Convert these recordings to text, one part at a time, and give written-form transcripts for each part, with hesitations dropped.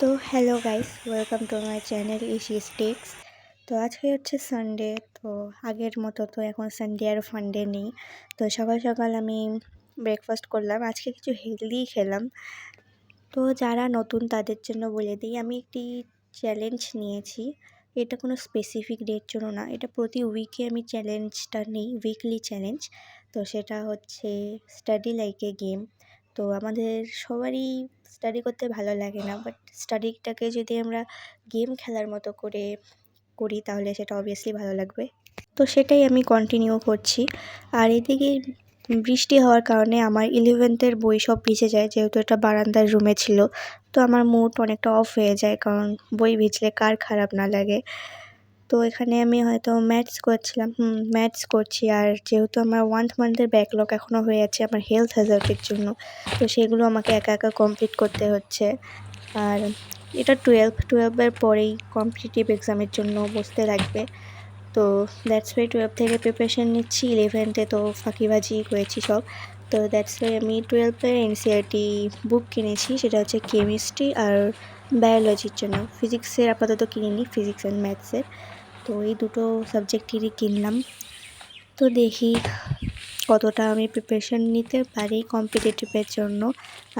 তো hello guys, welcome to my channel Ishi Techs. তো আজকে হচ্ছে সানডে। তো আগের মতো তো এখন সানডে আর ফান্ডে নেই। তো সকাল সকাল আমি ব্রেকফাস্ট করলাম, আজকে কিছু হেলদি খেলাম। তো যারা নতুন তাদের জন্য বলে দিই, আমি একটি চ্যালেঞ্জ নিয়েছি। এটা কোনো স্পেসিফিক ডের জন্য না, এটা প্রতি উইকে আমি চ্যালেঞ্জটা নিই, উইকলি চ্যালেঞ্জ। তো সেটা হচ্ছে স্টাডি লাইক এ গেম। তো আমাদের সবারই স্টাডি করতে ভালো লাগে না, বাট স্টাডিটাকে যদি আমরা গেম খেলার মতো করে করি তাহলে সেটা অবভিয়াসলি ভালো লাগবে। তো সেটাই আমি কন্টিনিউ করছি। আর এদিকে বৃষ্টি হওয়ার কারণে আমার 11th বই সব ভিজে যায়, যেহেতু এটা বারান্দার রুমে ছিল। তো আমার মুড অনেকটা অফ হয়ে যায়, কারণ বই ভিজলে কার খারাপ না লাগে। তো এখানে আমি হয়তো ম্যাথস করছি। আর যেহেতু আমার 1 মান্থের ব্যাকলগ এখনও হয়ে আছে আমার হেলথ হ্যাজার্ডের জন্য, তো সেগুলো আমাকে একা একা কমপ্লিট করতে হচ্ছে। আর এটা 12-এর পরেই কম্পিটিটিভ এক্সামের জন্য বসতে লাগবে। তো দ্যাটস ওয়াই 12 থেকে প্রিপারেশান নিচ্ছি। 11th তো ফাঁকিবাজি করেছি সব। তো দ্যাটস ওয়াই আমি 12-এর এনসিইআরটি বুক কিনেছি, সেটা হচ্ছে কেমিস্ট্রি আর বায়োলজির জন্য। ফিজিক্সের আপাতত কিনিনি, ফিজিক্স অ্যান্ড ম্যাথসের। তো এই দুটো সাবজেক্টেরই কিনলাম। তো দেখি কতটা আমি প্রিপারেশান নিতে পারি কম্পিটিটিভের জন্য।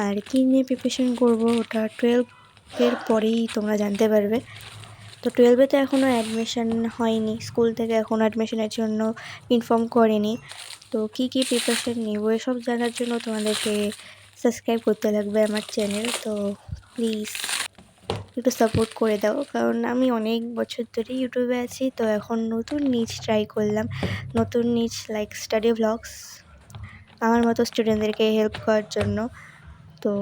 আর কী নিয়ে প্রিপারেশান করবো ওটা 12-এর পরেই তোমরা জানতে পারবে। তো 12-এ তো এখনও অ্যাডমিশন হয়নি, স্কুল থেকে এখনও অ্যাডমিশনের জন্য ইনফর্ম করেনি। তো কী কী প্রিপারেশান নেবো এসব জানার জন্য তোমাদেরকে সাবস্ক্রাইব করতে লাগবে আমার চ্যানেল। তো প্লিজ একটু সাপোর্ট করে দাও, কারণ আমি অনেক বছর ধরে ইউটিউবে আছি। তো এখন নতুন নিচ ট্রাই করলাম, নতুন নিচ লাইক স্টাডি ভ্লগস, আমার মতো স্টুডেন্টদেরকে হেল্প করার জন্য। তো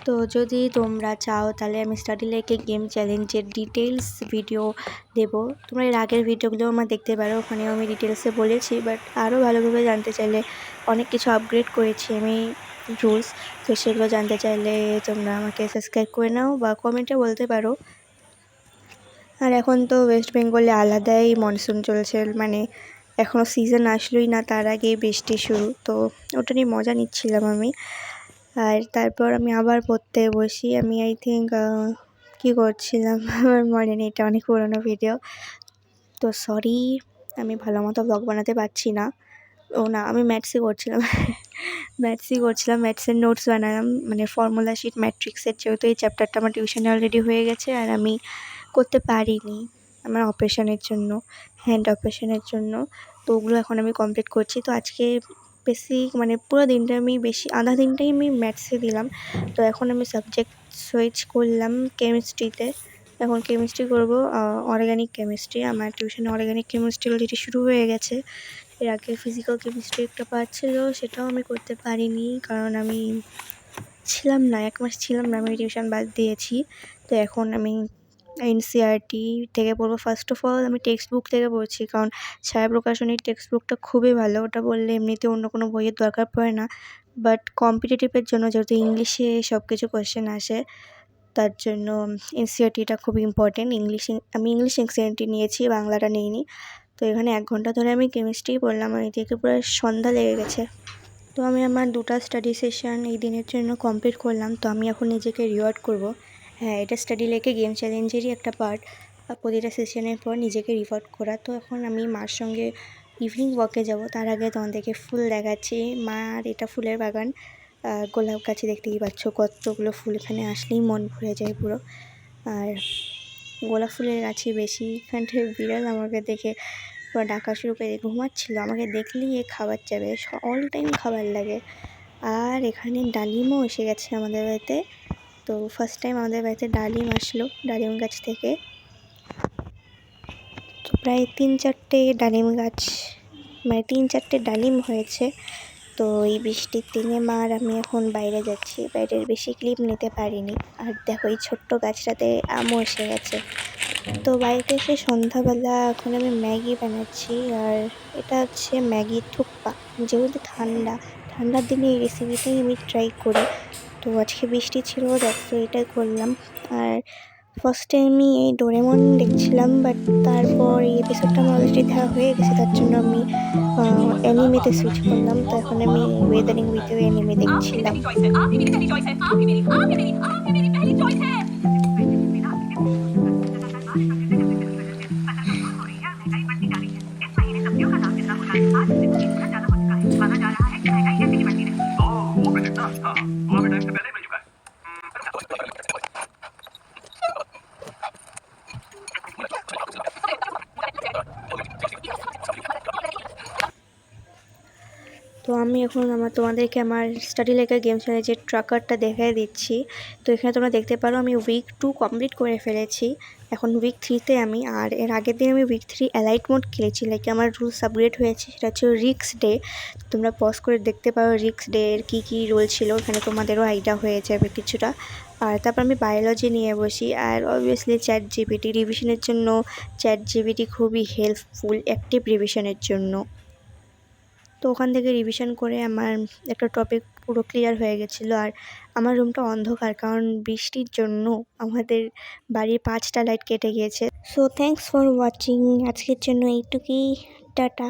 তো যদি তোমরা চাও তাহলে আমি স্টাডি লাইক এ গেম চ্যালেঞ্জের ডিটেলস ভিডিও দেবো। তোমরা এর আগের ভিডিওগুলো আমার দেখতে পারো, ওখানেও আমি ডিটেলসে বলেছি। বাট আরও ভালোভাবে জানতে চাইলে অনেক কিছু আপগ্রেড করেছি আমি রুলস। তো সেগুলো জানতে চাইলে তোমরা আমাকে সাবস্ক্রাইব করে নাও বা কমেন্টে বলতে পারো। আর এখন তো ওয়েস্ট বেঙ্গলে আলাদাই মনসুন চলছে, মানে এখনও সিজন আসলোই না, তার আগেই বৃষ্টি শুরু। তো ওটা নিয়ে মজা নিচ্ছিলাম আমি। আর তারপর আমি আবার পড়তে বসি। আমি আই থিঙ্ক কী করছিলাম আমার মনে নেই, এটা অনেক পুরোনো ভিডিও। তো সরি, আমি ভালো মতো ব্লগ বানাতে পারছি না। আমি ম্যাথসই করছিলাম ম্যাথসের নোটস বানালাম, মানে ফর্মুলা শিট ম্যাট্রিক্সের, যেহেতু এই চ্যাপ্টারটা আমার টিউশনে অলরেডি হয়ে গেছে আর আমি করতে পারিনি আমার অপারেশনের জন্য, হ্যান্ড অপারেশনের জন্য। তো ওগুলো এখন আমি কমপ্লিট করছি। তো আজকে মানে পুরো দিনটা আধা দিনটাই আমি ম্যাথসে দিলাম। তো এখন আমি সাবজেক্ট সুইচ করলাম কেমিস্ট্রিতে। এখন কেমিস্ট্রি করবো, অর্গ্যানিক কেমিস্ট্রি। আমার টিউশনে অর্গ্যানিক কেমিস্ট্রি অলরেডি শুরু হয়ে গেছে। এর আগে ফিজিক্যাল কেমিস্ট্রি একটা পার্ট ছিল, সেটাও আমি করতে পারিনি, কারণ আমি ছিলাম না, 1 মাস ছিলাম না, আমি টিউশন বাদ দিয়েছি। তো এখন আমি এনসিইআরটি থেকে পড়বো। ফার্স্ট অফ অল আমি টেক্সট বুক থেকে পড়ছি, কারণ ছায়া প্রকাশনীর টেক্সট বুকটা খুবই ভালো। ওটা বললে এমনিতে অন্য কোনো বইয়ের দরকার পড়ে না। বাট কম্পিটিটিভের জন্য যেহেতু ইংলিশে সব কিছু কোয়েশ্চেন আসে, তার জন্য এনসিইআরটিটা খুব ইম্পর্টেন্ট। আমি ইংলিশ এনসিইআরটি নিয়েছি, বাংলাটা নিইনি। তো এখানে 1 ঘন্টা ধরে আমি কেমিস্ট্রি পড়লাম, আর এদিকে পুরো সন্ধ্যা লেগে গেছে। তো আমি আমার 2টা স্টাডি সেশন এই দিনের জন্য কমপ্লিট করলাম। তো আমি এখন নিজেকে রিওয়ার্ড করব। হ্যাঁ, এটা স্টাডি লাইক এ গেম চ্যালেঞ্জেরই একটা পার্ট, প্রতিটা সেশনের পর নিজেকে রিওয়ার্ড করা। তো এখন আমি মার সঙ্গে ইভিনিং ওয়াকে যাব, তার আগে তোমাদেরকে ফুল দেখাচ্ছি। মার এটা ফুলের বাগান, গোলাপ গাছে দেখতেই পাচ্ছ কতগুলো ফুল, এখানে আসলেই মন ভরে যায় পুরো। আর গোলাপ ফুলের গাছই বেশি। এখানটায় বিড়াল আমাকে দেখে পুরো ডাকা শুরু করে, ঘুমাচ্ছিল, আমাকে দেখলেই খাবার চাবে, অল টাইম খাবার লাগে। আর এখানে ডালিমও এসে গেছে আমাদের বাড়িতে। তো ফার্স্ট টাইম আমাদের বাড়িতে ডালিম আসলো ডালিম গাছ থেকে। তো প্রায় 3-4টে ডালিম গাছ, মানে 3-4টে ডালিম হয়েছে। তো এই বৃষ্টির দিনে মা আর আমি এখন বাইরে যাচ্ছি, বাইরের বেশি ক্লিপ নিতে পারিনি। আর দেখো এই ছোট্ট গাছটাতে আমও এসে গেছে। তো বাড়িতে এসে সন্ধ্যাবেলা এখন আমি ম্যাগি বানাচ্ছি। আর এটা হচ্ছে ম্যাগি থুপ্পা, যেহেতু ঠান্ডার দিনে এই রেসিপিটাই আমি ট্রাই করি। তো আজকে বৃষ্টি ছিল, দেখো এটাই করলাম। আর ফার্স্টে আমি এই ডোরেমন দেখছিলাম, বাট তারপর এই এপিসোডটা আমার অলরেডি দেখা হয়ে গেছে, তার জন্য আমি অ্যানিমেতে সুইচ করলাম। তো এখন আমি ওয়েদারিং উইথ অ্যানিমে দেখছিলাম। वो प्रोजेक्ट ना, हाँ, वो हमें टाइम से पहले ही मिल चुका है। তো আমি এখন তোমাদেরকে আমার স্টাডি লেখার গেমস চ্যালেঞ্জের ট্র্যাকারটা দেখাই দিচ্ছি। তো এখানে তোমরা দেখতে পারো আমি উইক 2 কমপ্লিট করে ফেলেছি। এখন উইক 3তে আমি, আর এর আগের দিন আমি উইক 3 অ্যালাইট মোড খেলেছি, লাইক আমার রুলস আপগ্রেড হয়েছে, সেটা হচ্ছে রিক্স ডে। তোমরা পজ করে দেখতে পারো রিক্স ডে এর কী কী রোল ছিল, এখানে তোমাদেরও আইডিয়া হয়ে যাবে কিছুটা। আর তারপর আমি বায়োলজি নিয়ে বসি, আর অবভিয়াসলি চ্যাট জিপিটি রিভিশনের জন্য। চ্যাট জিপিটি খুবই হেল্পফুল অ্যাক্টিভ রিভিশনের জন্য। তো ওখান থেকে রিভিশন করে আমার একটা টপিক পুরো ক্লিয়ার হয়ে গেছিলো। আর আমার রুমটা অন্ধকার, কারণ বৃষ্টির জন্য আমাদের বাড়ির 5টা লাইট কেটে গিয়েছে। সো থ্যাংকস ফর ওয়াচিং, আজকের জন্য এইটুকুই, টাটা।